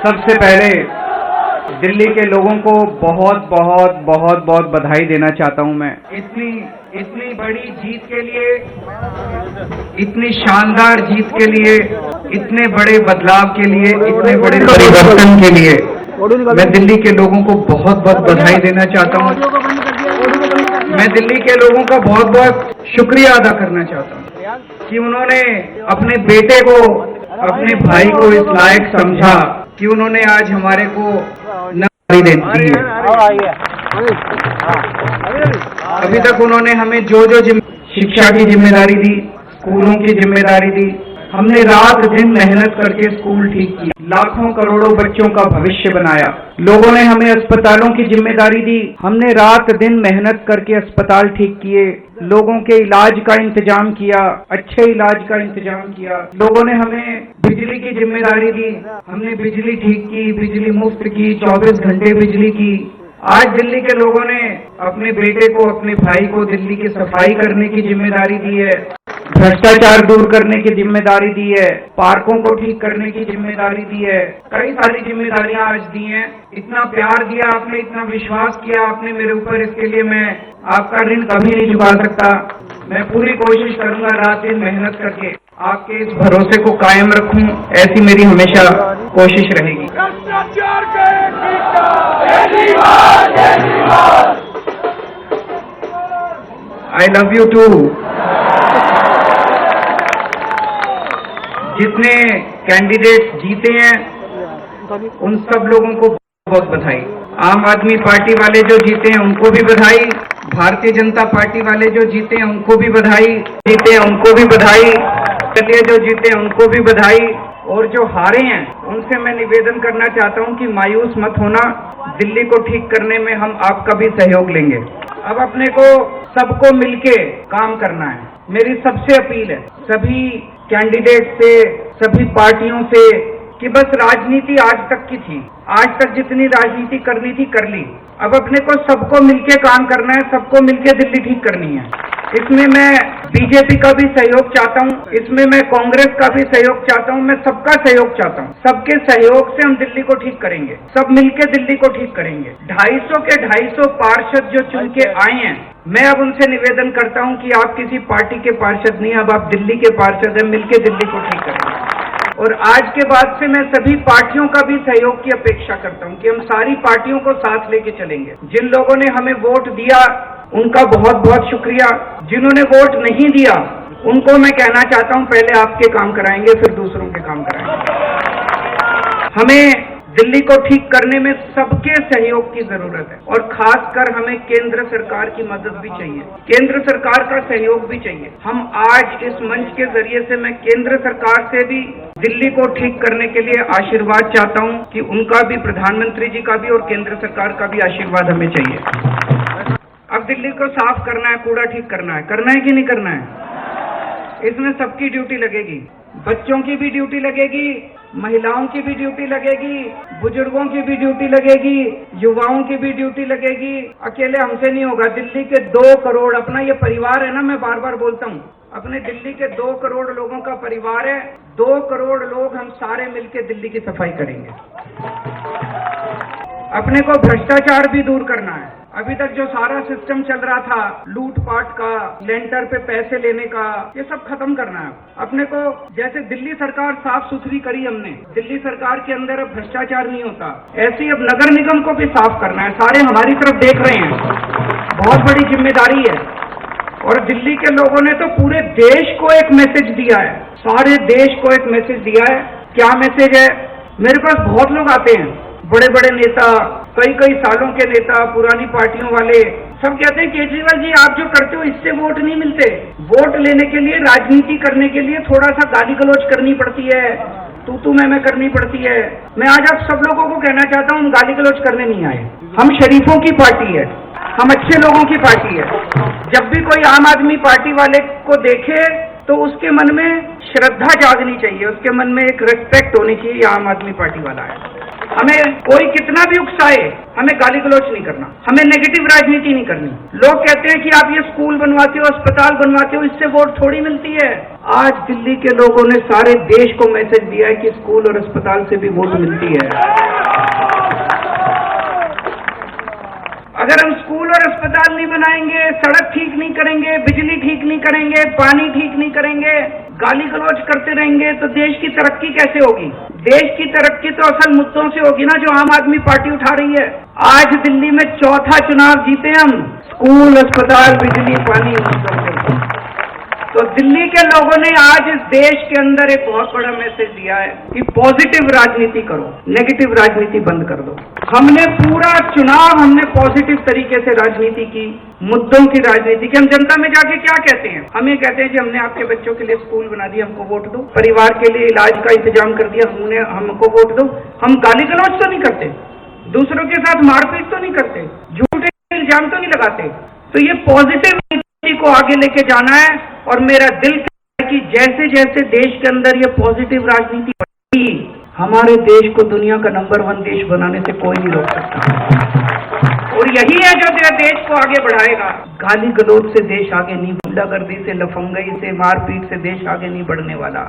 सबसे पहले दिल्ली के लोगों को बहुत बहुत बहुत बहुत बधाई देना चाहता हूं मैं। इतनी बड़ी जीत के लिए, इतनी शानदार जीत के लिए, इतने बड़े बदलाव के लिए, इतने बड़े परिवर्तन के लिए मैं दिल्ली के लोगों को बहुत बहुत बधाई देना चाहता हूं। मैं दिल्ली के लोगों का बहुत बहुत शुक्रिया अदा करना चाहता हूं कि उन्होंने अपने बेटे को, अपने भाई को इस लायक समझा कि उन्होंने आज हमारे को नौकरी दे दी है। अभी तक उन्होंने हमें जो शिक्षा की जिम्मेदारी दी, स्कूलों की जिम्मेदारी दी, हमने रात दिन मेहनत करके स्कूल ठीक किए, लाखों करोड़ों बच्चों का भविष्य बनाया। लोगों ने हमें अस्पतालों की जिम्मेदारी दी, हमने रात दिन मेहनत करके अस्पताल ठीक किए, लोगों के इलाज का इंतजाम किया, अच्छे इलाज का इंतजाम किया। लोगों ने हमें बिजली की जिम्मेदारी दी, हमने बिजली ठीक की, बिजली मुफ्त की, 24 घंटे बिजली की। आज दिल्ली के लोगों ने अपने बेटे को, अपने भाई को दिल्ली की सफाई करने की जिम्मेदारी दी है, भ्रष्टाचार दूर करने की जिम्मेदारी दी है, पार्कों को ठीक करने की जिम्मेदारी दी है, कई सारी जिम्मेदारियां आज दी हैं। इतना प्यार दिया आपने, इतना विश्वास किया आपने मेरे ऊपर, इसके लिए मैं आपका ऋण कभी नहीं चुका सकता। मैं पूरी कोशिश करूंगा रात दिन मेहनत करके आपके इस भरोसे को कायम रखूं, ऐसी मेरी हमेशा कोशिश रहेगी। I love you too. जितने कैंडिडेट जीते हैं उन सब लोगों को बहुत बधाई। आम आदमी पार्टी वाले जो जीते हैं उनको भी बधाई, भारतीय जनता पार्टी वाले जो जीते हैं उनको भी बधाई, उनको भी बधाई, चलिए जो जीते हैं उनको भी बधाई, और जो हारे हैं उनसे मैं निवेदन करना चाहता हूं कि मायूस मत होना, दिल्ली को ठीक करने में हम आपका भी सहयोग लेंगे। अब अपने को सबको मिलके काम करना है। मेरी सबसे अपील है सभी कैंडिडेट से, सभी पार्टियों से कि बस राजनीति आज तक की थी, आज तक जितनी राजनीति करनी थी कर ली, अब अपने को सबको मिलके काम करना है, सबको मिलके दिल्ली ठीक करनी है। इसमें मैं बीजेपी का भी सहयोग चाहता हूं, इसमें मैं कांग्रेस का भी सहयोग चाहता हूं, मैं सबका सहयोग चाहता हूं। सबके सहयोग से हम दिल्ली को ठीक करेंगे, सब मिलके दिल्ली को ठीक करेंगे। 250 के 250 पार्षद जो चुन के आए हैं, मैं अब उनसे निवेदन करता हूं कि आप किसी पार्टी के पार्षद नहीं, अब आप दिल्ली के पार्षद हैं, मिलके दिल्ली को ठीक करेंगे। और आज के बाद से मैं सभी पार्टियों का भी सहयोग की अपेक्षा करता हूं कि हम सारी पार्टियों को साथ लेके चलेंगे। जिन लोगों ने हमें वोट दिया उनका बहुत बहुत शुक्रिया, जिन्होंने वोट नहीं दिया उनको मैं कहना चाहता हूं पहले आपके काम कराएंगे फिर दूसरों के काम कराएंगे। हमें दिल्ली को ठीक करने में सबके सहयोग की जरूरत है, और खासकर हमें केंद्र सरकार की मदद भी चाहिए, केंद्र सरकार का सहयोग भी चाहिए। हम आज इस मंच के जरिए से मैं केंद्र सरकार से भी दिल्ली को ठीक करने के लिए आशीर्वाद चाहता हूं कि उनका भी, प्रधानमंत्री जी का भी और केंद्र सरकार का भी आशीर्वाद हमें चाहिए। अब दिल्ली को साफ करना है, कूड़ा ठीक करना है कि नहीं करना है? इसमें सबकी ड्यूटी लगेगी, बच्चों की भी ड्यूटी लगेगी, महिलाओं की भी ड्यूटी लगेगी, बुजुर्गों की भी ड्यूटी लगेगी, युवाओं की भी ड्यूटी लगेगी। अकेले हमसे नहीं होगा। दिल्ली के 2 करोड़, अपना ये परिवार है ना, मैं बार बार बोलता हूँ, अपने दिल्ली के 2 करोड़ लोगों का परिवार है। 2 करोड़ लोग हम सारे मिलकर दिल्ली की सफाई करेंगे। अपने को भ्रष्टाचार भी दूर करना है। अभी तक जो सारा सिस्टम चल रहा था, लूटपाट का, लेंटर पे पैसे लेने का, ये सब खत्म करना है। अपने को जैसे दिल्ली सरकार साफ सुथरी करी हमने, दिल्ली सरकार के अंदर अब भ्रष्टाचार नहीं होता, ऐसे ही अब नगर निगम को भी साफ करना है। सारे हमारी तरफ देख रहे हैं, बहुत बड़ी जिम्मेदारी है। और दिल्ली के लोगों ने तो पूरे देश को एक मैसेज दिया है, सारे देश को एक मैसेज दिया है। क्या मैसेज है? मेरे पास बहुत लोग आते हैं, बड़े बड़े नेता, कई सालों के नेता, पुरानी पार्टियों वाले, सब कहते हैं केजरीवाल जी आप जो करते हो इससे वोट नहीं मिलते। वोट लेने के लिए, राजनीति करने के लिए थोड़ा सा गाली गलौज करनी पड़ती है, तू मैं करनी पड़ती है। मैं आज आप सब लोगों को कहना चाहता हूँ, हम गाली गलौज करने नहीं आए, हम शरीफों की पार्टी है, हम अच्छे लोगों की पार्टी है। जब भी कोई आम आदमी पार्टी वाले को देखे तो उसके मन में श्रद्धा जागनी चाहिए, उसके मन में एक रिस्पेक्ट होनी चाहिए, आम आदमी पार्टी वाला है। हमें कोई कितना भी उकसाए, हमें गाली गलौच नहीं करना, हमें नेगेटिव राजनीति नहीं करनी। लोग कहते हैं कि आप ये स्कूल बनवाते हो, अस्पताल बनवाते हो, इससे वोट थोड़ी मिलती है। आज दिल्ली के लोगों ने सारे देश को मैसेज दिया है कि स्कूल और अस्पताल से भी वोट मिलती है। अगर हम स्कूल और अस्पताल नहीं बनाएंगे, सड़क ठीक नहीं करेंगे, बिजली ठीक नहीं करेंगे, पानी ठीक नहीं करेंगे, गाली गलौज करते रहेंगे, तो देश की तरक्की कैसे होगी? देश की तरक्की तो असल मुद्दों से होगी ना, जो आम आदमी पार्टी उठा रही है। आज दिल्ली में चौथा चुनाव जीते हम, स्कूल, अस्पताल, बिजली, पानी, तो दिल्ली के लोगों ने आज इस देश के अंदर एक बहुत बड़ा मैसेज दिया है कि पॉजिटिव राजनीति करो, नेगेटिव राजनीति बंद कर दो। हमने पूरा चुनाव पॉजिटिव तरीके से राजनीति की, मुद्दों की राजनीति की। हम जनता में जाके क्या कहते हैं? हम ये कहते हैं कि हमने आपके बच्चों के लिए स्कूल बना दिया, हमको वोट दो, परिवार के लिए इलाज का इंतजाम कर दिया, हमको वोट दो। हम गाली गलौज तो नहीं करते, दूसरों के साथ मारपीट तो नहीं करते, झूठे इल्जाम तो नहीं लगाते। तो ये पॉजिटिव नीति को आगे लेके जाना है, और मेरा दिल कहता है कि जैसे जैसे देश के अंदर ये पॉजिटिव राजनीति बढ़ेगी, हमारे देश को दुनिया का नंबर 1 देश बनाने से कोई नहीं रोक सकता। और यही है जो देश को आगे बढ़ाएगा। गाली गलौज से देश आगे नहीं, गुंडागर्दी से, लफंगई से, मारपीट से देश आगे नहीं बढ़ने वाला।